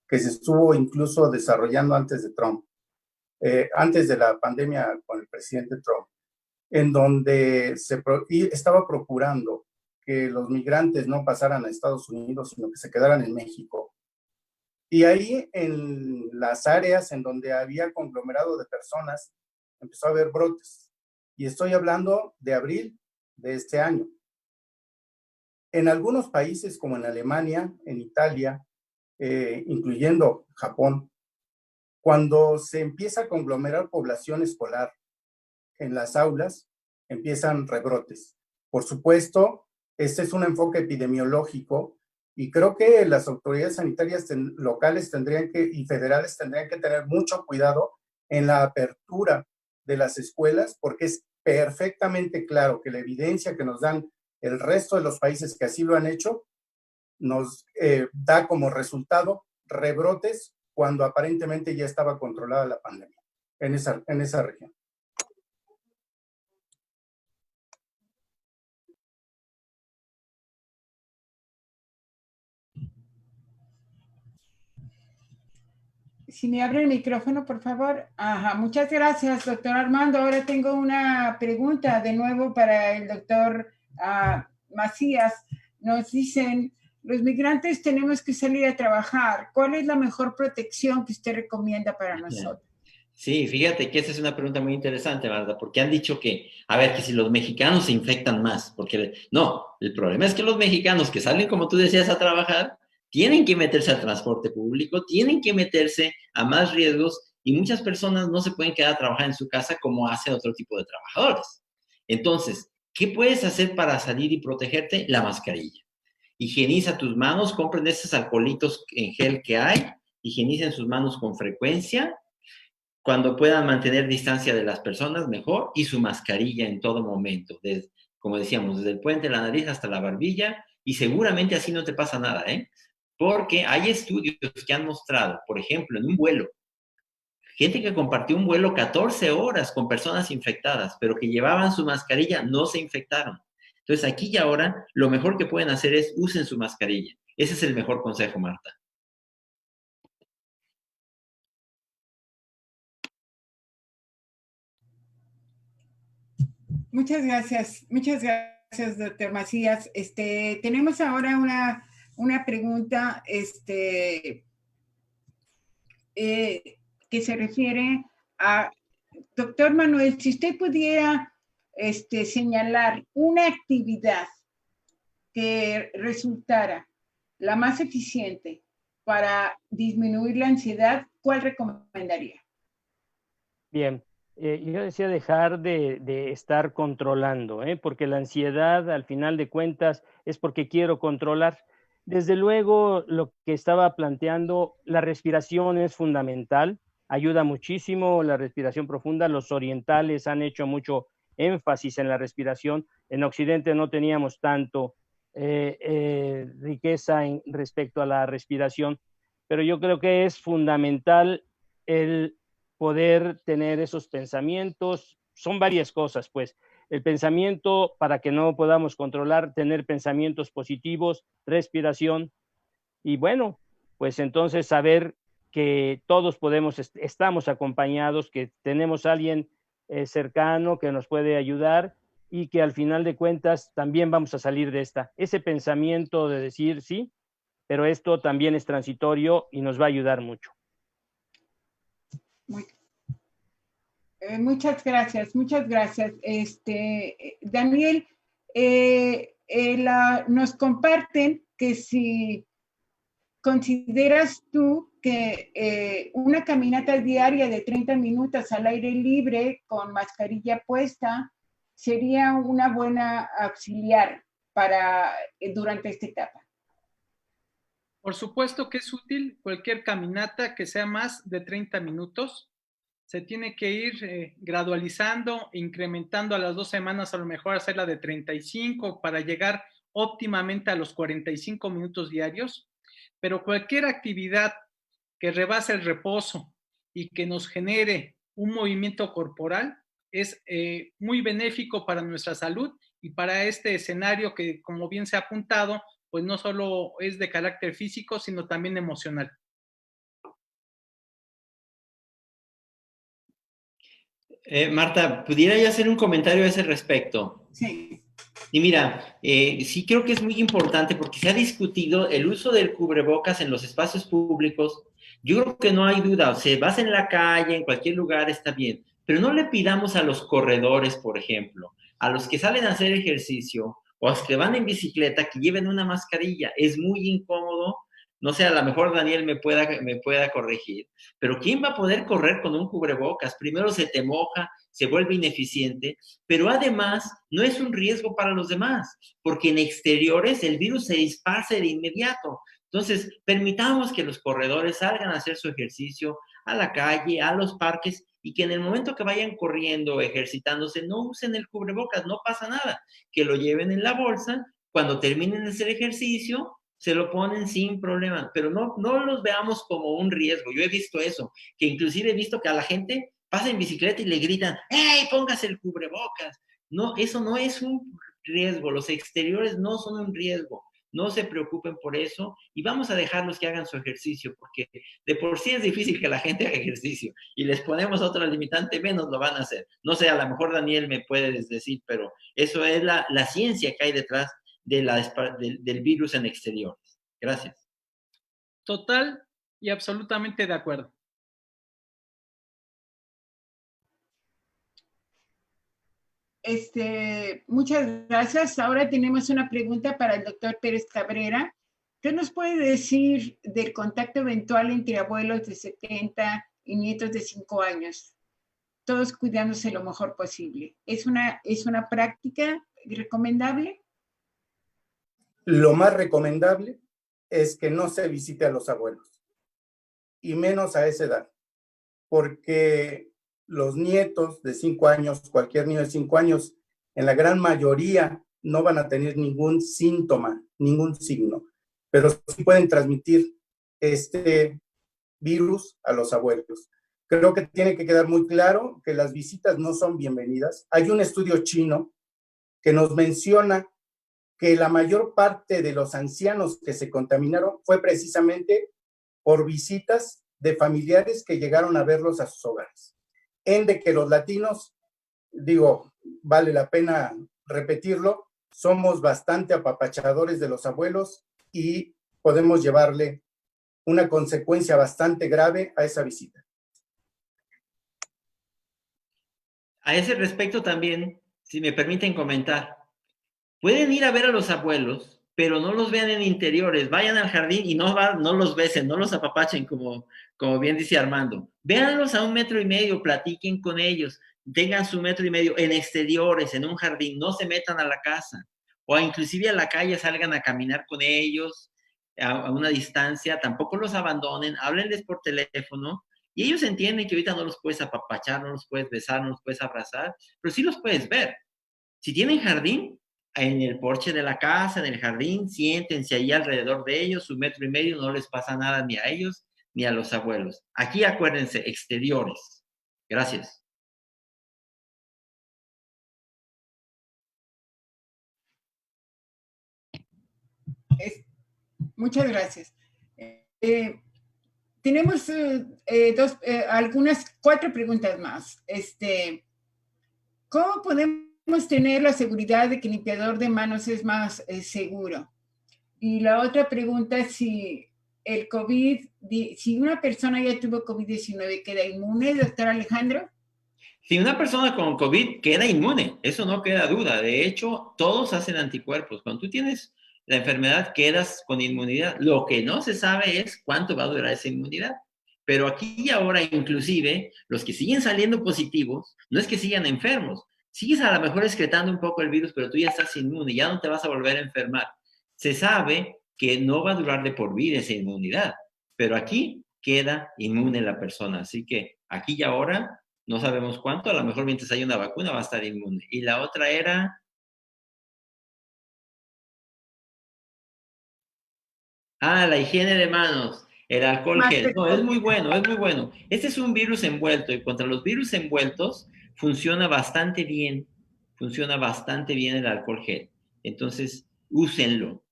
que se estuvo incluso desarrollando antes de Trump, antes de la pandemia con el presidente Trump, en donde estaba procurando que los migrantes no pasaran a Estados Unidos, sino que se quedaran en México. Y ahí en las áreas en donde había conglomerado de personas, empezó a haber brotes. Y estoy hablando de abril de este año. En algunos países como en Alemania, en Italia, incluyendo Japón, cuando se empieza a conglomerar población escolar en las aulas, empiezan rebrotes. Por supuesto, este es un enfoque epidemiológico y creo que las autoridades sanitarias locales y federales tendrían que tener mucho cuidado en la apertura de las escuelas porque es perfectamente claro que la evidencia que nos dan el resto de los países que así lo han hecho nos da como resultado rebrotes cuando aparentemente ya estaba controlada la pandemia en esa región. Si me abre el micrófono, por favor. Ajá, muchas gracias, doctor Armando. Ahora tengo una pregunta de nuevo para el doctor Macías. Nos dicen, los migrantes tenemos que salir a trabajar. ¿Cuál es la mejor protección que usted recomienda para nosotros? Sí, fíjate que esa es una pregunta muy interesante, Marta, porque han dicho que, a ver, que si los mexicanos se infectan más, porque no, el problema es que los mexicanos que salen, como tú decías, a trabajar, tienen que meterse al transporte público, tienen que meterse a más riesgos y muchas personas no se pueden quedar a trabajar en su casa como hacen otro tipo de trabajadores. Entonces, ¿qué puedes hacer para salir y protegerte? La mascarilla. Higieniza tus manos, compren esos alcoholitos en gel que hay, higienicen sus manos con frecuencia. Cuando puedan mantener distancia de las personas, mejor, y su mascarilla en todo momento, desde, como decíamos, desde el puente de la nariz hasta la barbilla, y seguramente así no te pasa nada, ¿eh? Porque hay estudios que han mostrado, por ejemplo, en un vuelo, gente que compartió un vuelo 14 horas con personas infectadas, pero que llevaban su mascarilla, no se infectaron. Entonces, aquí y ahora, lo mejor que pueden hacer es usen su mascarilla. Ese es el mejor consejo, Marta. Muchas gracias, doctor Macías. Tenemos ahora una pregunta que se refiere a, doctor Manuel, si usted pudiera señalar una actividad que resultara la más eficiente para disminuir la ansiedad, ¿cuál recomendaría? Bien, yo decía dejar de estar controlando, porque la ansiedad al final de cuentas es porque quiero controlar. Desde luego, lo que estaba planteando, la respiración es fundamental, ayuda muchísimo la respiración profunda. Los orientales han hecho mucho énfasis en la respiración. En Occidente no teníamos tanto riqueza respecto a la respiración, pero yo creo que es fundamental el poder tener esos pensamientos. Son varias cosas, pues. El pensamiento, para que no podamos controlar, tener pensamientos positivos, respiración, y bueno, pues entonces saber que todos estamos acompañados, que tenemos a alguien cercano que nos puede ayudar y que al final de cuentas también vamos a salir de esta. Ese pensamiento de decir sí, pero esto también es transitorio y nos va a ayudar mucho. Muchas gracias, muchas gracias. Daniel, nos comparten que si consideras tú que una caminata diaria de 30 minutos al aire libre con mascarilla puesta sería una buena auxiliar durante esta etapa. Por supuesto que es útil cualquier caminata que sea más de 30 minutos. Se tiene que ir gradualizando, incrementando a las 2 semanas, a lo mejor hacerla de 35 para llegar óptimamente a los 45 minutos diarios. Pero cualquier actividad que rebase el reposo y que nos genere un movimiento corporal es muy benéfico para nuestra salud y para este escenario que, como bien se ha apuntado, pues no solo es de carácter físico, sino también emocional. Marta, ¿pudiera yo hacer un comentario a ese respecto? Sí. Y mira, sí creo que es muy importante porque se ha discutido el uso del cubrebocas en los espacios públicos. Yo creo que no hay duda, se vas en la calle, en cualquier lugar está bien, pero no le pidamos a los corredores, por ejemplo, a los que salen a hacer ejercicio o a los que van en bicicleta que lleven una mascarilla. Es muy incómodo. No sé, a lo mejor Daniel me pueda corregir, pero ¿quién va a poder correr con un cubrebocas? Primero se te moja, se vuelve ineficiente, pero además no es un riesgo para los demás, porque en exteriores el virus se dispersa de inmediato. Entonces, permitamos que los corredores salgan a hacer su ejercicio a la calle, a los parques, y que en el momento que vayan corriendo o ejercitándose, no usen el cubrebocas, no pasa nada, que lo lleven en la bolsa, cuando terminen de hacer ejercicio, se lo ponen sin problema, pero no los veamos como un riesgo. Yo he visto eso, que inclusive he visto que a la gente pasa en bicicleta y le gritan, ¡hey, póngase el cubrebocas! No, eso no es un riesgo, los exteriores no son un riesgo. No se preocupen por eso y vamos a dejarlos que hagan su ejercicio, porque de por sí es difícil que la gente haga ejercicio y les ponemos otra limitante, menos lo van a hacer. No sé, a lo mejor Daniel me puede decir, pero eso es la ciencia que hay detrás del virus en exteriores. Gracias. Total y absolutamente de acuerdo. Muchas gracias. Ahora tenemos una pregunta para el doctor Pérez Cabrera. ¿Qué nos puede decir del contacto eventual entre abuelos de 70 y nietos de 5 años? Todos cuidándose lo mejor posible. ¿Es una práctica recomendable? Lo más recomendable es que no se visite a los abuelos, y menos a esa edad, porque los nietos de 5 años, cualquier niño de 5 años, en la gran mayoría no van a tener ningún síntoma, ningún signo, pero sí pueden transmitir este virus a los abuelos. Creo que tiene que quedar muy claro que las visitas no son bienvenidas. Hay un estudio chino que nos menciona que la mayor parte de los ancianos que se contaminaron fue precisamente por visitas de familiares que llegaron a verlos a sus hogares. En de que los latinos, digo, vale la pena repetirlo, somos bastante apapachadores de los abuelos y podemos llevarle una consecuencia bastante grave a esa visita. A ese respecto también, si me permiten comentar, pueden ir a ver a los abuelos, pero no los vean en interiores, vayan al jardín y no los besen, no los apapachen como bien dice Armando. Véanlos a 1,5 metros, platiquen con ellos, tengan su 1,5 metros en exteriores, en un jardín, no se metan a la casa, o inclusive a la calle salgan a caminar con ellos a una distancia, tampoco los abandonen, háblenles por teléfono, y ellos entienden que ahorita no los puedes apapachar, no los puedes besar, no los puedes abrazar, pero sí los puedes ver. Si tienen jardín, en el porche de la casa, en el jardín, siéntense ahí alrededor de ellos, 1,5 metros, no les pasa nada ni a ellos ni a los abuelos. Aquí acuérdense, exteriores. Gracias. Muchas gracias. Tenemos algunas 4 preguntas más. ¿Cómo podemos tener la seguridad de que el limpiador de manos es más seguro? Y la otra pregunta es si si una persona ya tuvo COVID-19, ¿queda inmune, doctor Alejandro? Si una persona con COVID queda inmune, eso no queda duda. De hecho, todos hacen anticuerpos. Cuando tú tienes la enfermedad, quedas con inmunidad. Lo que no se sabe es cuánto va a durar esa inmunidad. Pero aquí y ahora, inclusive, los que siguen saliendo positivos, no es que sigan enfermos. Sigues a lo mejor excretando un poco el virus, pero tú ya estás inmune, ya no te vas a volver a enfermar. Se sabe que no va a durar de por vida esa inmunidad, pero aquí queda inmune la persona. Así que aquí y ahora no sabemos cuánto, a lo mejor mientras haya una vacuna va a estar inmune. Y la otra era... la higiene de manos, el alcohol gel. No, es muy bueno, es muy bueno. Este es un virus envuelto y contra los virus envueltos funciona bastante bien el alcohol gel. Entonces, úsenlo.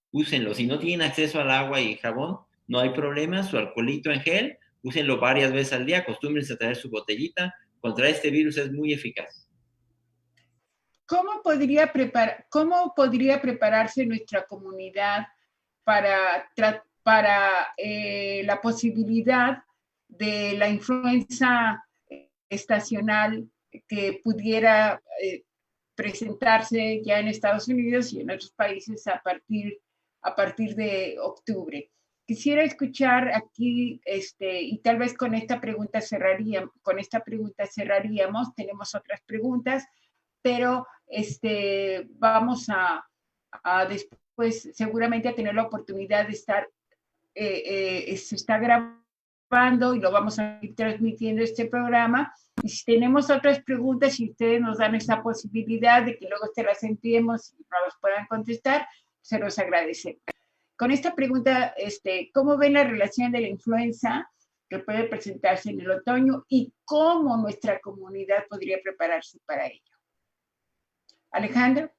Si no tienen acceso al agua y jabón, no hay problema, su alcoholito en gel, úsenlo varias veces al día, acostúmbrense a traer su botellita. Contra este virus es muy eficaz. ¿Cómo podría prepararse nuestra comunidad para la posibilidad de la influenza estacional que pudiera presentarse ya en Estados Unidos y en otros países a partir de octubre? Quisiera escuchar aquí, y tal vez con esta pregunta cerraríamos, tenemos otras preguntas, pero vamos a después seguramente a tener la oportunidad de estar, se está grabando grabando y lo vamos a ir transmitiendo este programa. Y si tenemos otras preguntas, si ustedes nos dan esa posibilidad de que luego te las enviemos y nos las puedan contestar, se los agradecemos. Con esta pregunta, ¿cómo ven la relación de la influenza que puede presentarse en el otoño y cómo nuestra comunidad podría prepararse para ello? Alejandro.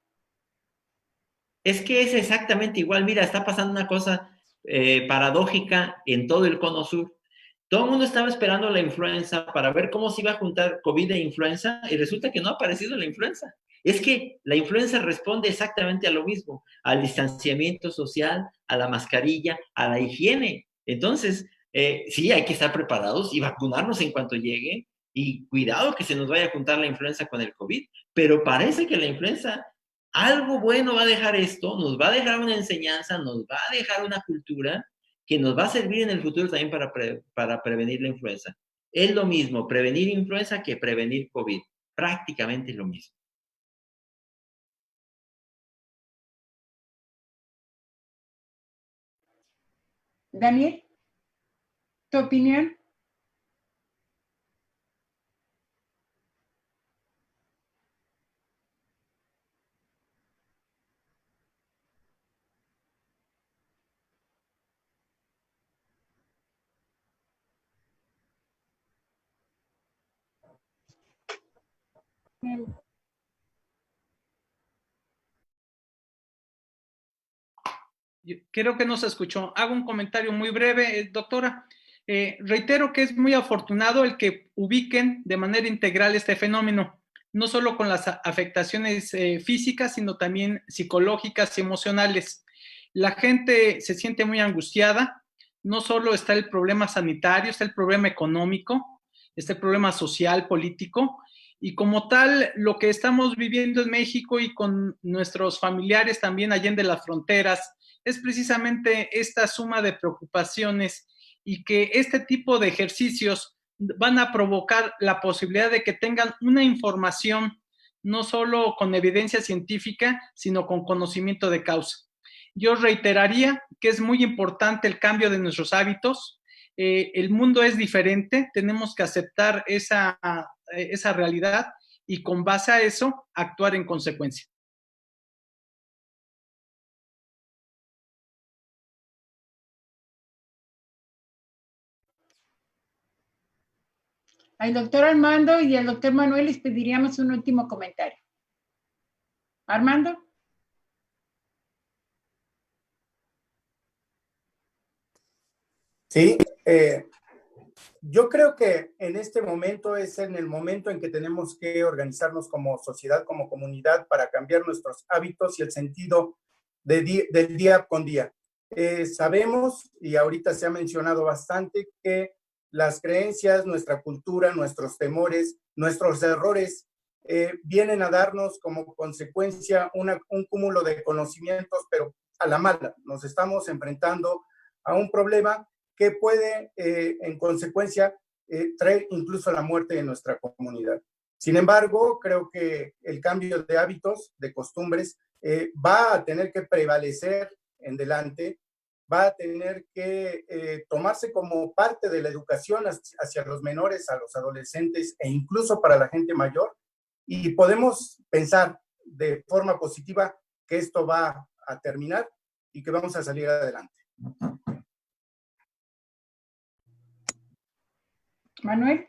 Es que es exactamente igual. Mira, está pasando una cosa paradójica en todo el cono sur. Todo el mundo estaba esperando la influenza para ver cómo se iba a juntar COVID e influenza y resulta que no ha aparecido la influenza. Es que la influenza responde exactamente a lo mismo, al distanciamiento social, a la mascarilla, a la higiene. Entonces, sí, hay que estar preparados y vacunarnos en cuanto llegue y cuidado que se nos vaya a juntar la influenza con el COVID, pero parece que la influenza, algo bueno va a dejar esto, nos va a dejar una enseñanza, nos va a dejar una cultura que nos va a servir en el futuro también para prevenir la influenza. Es lo mismo prevenir influenza que prevenir COVID, prácticamente lo mismo. Daniel, ¿tu opinión? Creo que no se escuchó. Hago un comentario muy breve, doctora. Reitero que es muy afortunado el que ubiquen de manera integral este fenómeno, no solo con las afectaciones físicas, sino también psicológicas y emocionales. La gente se siente muy angustiada, no solo está el problema sanitario, está el problema económico, está el problema social, político, y como tal, lo que estamos viviendo en México y con nuestros familiares también allende las fronteras, es precisamente esta suma de preocupaciones y que este tipo de ejercicios van a provocar la posibilidad de que tengan una información no solo con evidencia científica, sino con conocimiento de causa. Yo reiteraría que es muy importante el cambio de nuestros hábitos. El mundo es diferente, tenemos que aceptar esa realidad y con base a eso actuar en consecuencia. Al doctor Armando y al doctor Manuel les pediríamos un último comentario. Armando. Sí, yo creo que en este momento es en el momento en que tenemos que organizarnos como sociedad, como comunidad, para cambiar nuestros hábitos y el sentido del día con día. Sabemos, y ahorita se ha mencionado bastante, que las creencias, nuestra cultura, nuestros temores, nuestros errores, vienen a darnos como consecuencia un cúmulo de conocimientos, pero a la mala. Nos estamos enfrentando a un problema que puede, en consecuencia, traer incluso la muerte de nuestra comunidad. Sin embargo, creo que el cambio de hábitos, de costumbres, va a tener que prevalecer en delante, va a tener que tomarse como parte de la educación hacia los menores, a los adolescentes e incluso para la gente mayor. Y podemos pensar de forma positiva que esto va a terminar y que vamos a salir adelante. Manuel.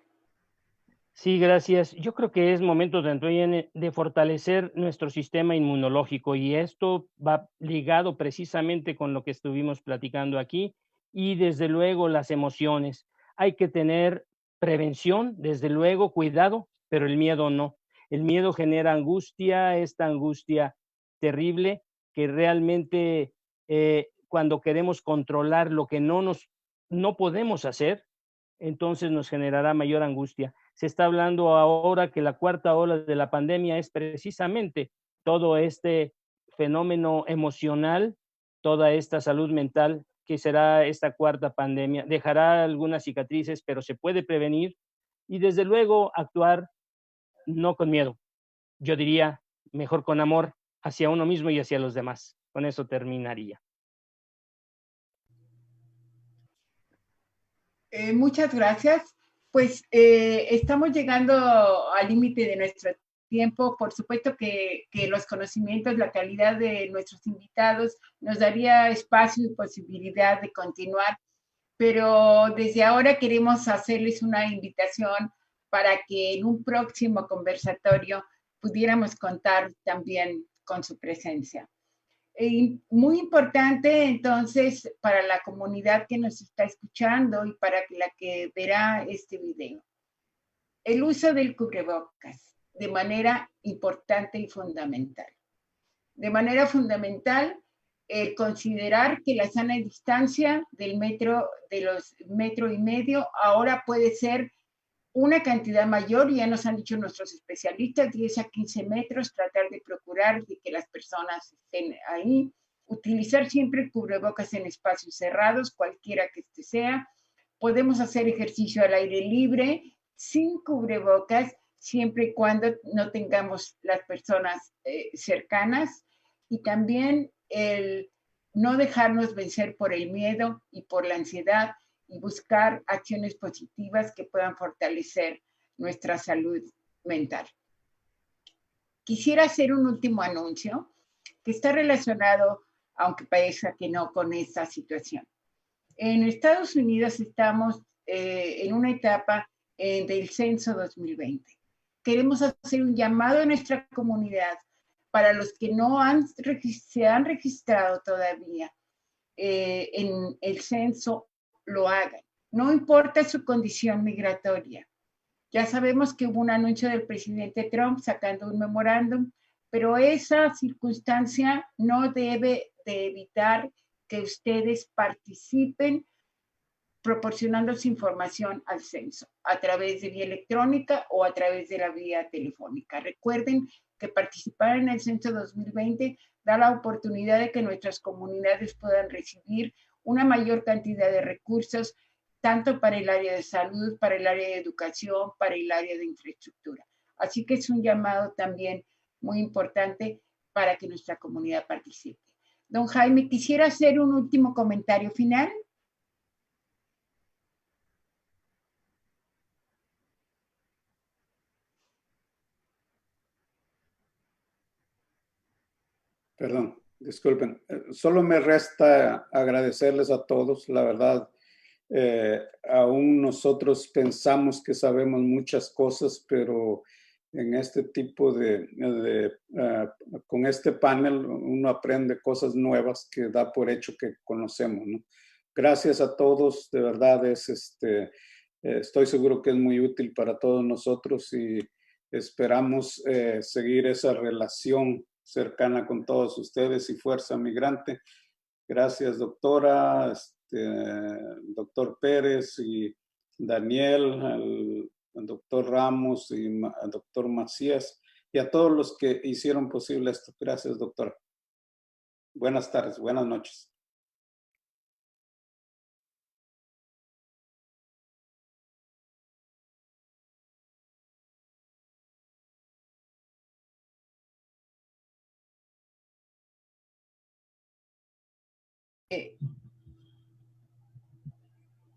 Sí, gracias. Yo creo que es momento de fortalecer nuestro sistema inmunológico y esto va ligado precisamente con lo que estuvimos platicando aquí y desde luego las emociones. Hay que tener prevención, desde luego, cuidado, pero el miedo no. El miedo genera angustia, esta angustia terrible que realmente cuando queremos controlar lo que no podemos hacer, entonces nos generará mayor angustia. Se está hablando ahora que la cuarta ola de la pandemia es precisamente todo este fenómeno emocional, toda esta salud mental que será esta cuarta pandemia. Dejará algunas cicatrices, pero se puede prevenir y desde luego actuar no con miedo. Yo diría mejor con amor hacia uno mismo y hacia los demás. Con eso terminaría. Muchas gracias. Pues estamos llegando al límite de nuestro tiempo. Por supuesto que los conocimientos, la calidad de nuestros invitados nos daría espacio y posibilidad de continuar, pero desde ahora queremos hacerles una invitación para que en un próximo conversatorio pudiéramos contar también con su presencia. Muy importante entonces para la comunidad que nos está escuchando y para la que verá este video. El uso del cubrebocas de manera importante y fundamental. De manera fundamental, el considerar que la sana distancia del de los metro y medio ahora puede ser una cantidad mayor, ya nos han dicho nuestros especialistas, 10 a 15 metros, tratar de procurar de que las personas estén ahí, utilizar siempre el cubrebocas en espacios cerrados, cualquiera que este sea. Podemos hacer ejercicio al aire libre, sin cubrebocas, siempre y cuando no tengamos las personas cercanas, y también el no dejarnos vencer por el miedo y por la ansiedad, y buscar acciones positivas que puedan fortalecer nuestra salud mental. Quisiera hacer un último anuncio que está relacionado, aunque parezca que no, con esta situación. En Estados Unidos estamos en una etapa del censo 2020. Queremos hacer un llamado a nuestra comunidad para los que no se han registrado todavía en el censo, lo hagan. No importa su condición migratoria. Ya sabemos que hubo un anuncio del presidente Trump sacando un memorándum, pero esa circunstancia no debe de evitar que ustedes participen proporcionando su información al censo a través de vía electrónica o a través de la vía telefónica. Recuerden que participar en el censo 2020 da la oportunidad de que nuestras comunidades puedan recibir una mayor cantidad de recursos, tanto para el área de salud, para el área de educación, para el área de infraestructura. Así que es un llamado también muy importante para que nuestra comunidad participe. Don Jaime, quisiera hacer un último comentario final. Perdón, disculpen. Solo me resta agradecerles a todos. La verdad, aún nosotros pensamos que sabemos muchas cosas, pero en este tipo con este panel uno aprende cosas nuevas que da por hecho que conocemos, ¿no? Gracias a todos, de verdad estoy seguro que es muy útil para todos nosotros y esperamos seguir esa relación cercana con todos ustedes y Fuerza Migrante. Gracias, doctora, doctor Pérez y Daniel, al doctor Ramos y al doctor Macías y a todos los que hicieron posible esto. Gracias, doctora. Buenas tardes, buenas noches.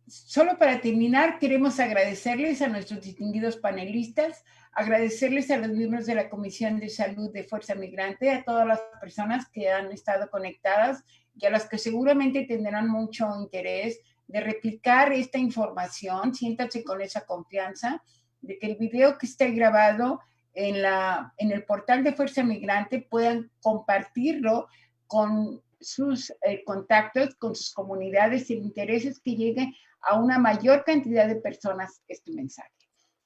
Solo para terminar, queremos agradecerles a nuestros distinguidos panelistas, agradecerles a los miembros de la Comisión de Salud de Fuerza Migrante, a todas las personas que han estado conectadas y a las que seguramente tendrán mucho interés de replicar esta información. Siéntanse con esa confianza de que el video que esté grabado en el portal de Fuerza Migrante puedan compartirlo con sus contactos, con sus comunidades. El interés es que llegue a una mayor cantidad de personas este mensaje.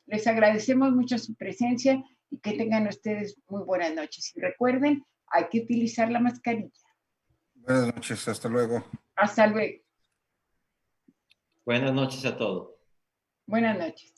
Les agradecemos mucho su presencia y que tengan ustedes muy buenas noches. Y recuerden, hay que utilizar la mascarilla. Buenas noches, hasta luego. Hasta luego. Buenas noches a todos. Buenas noches.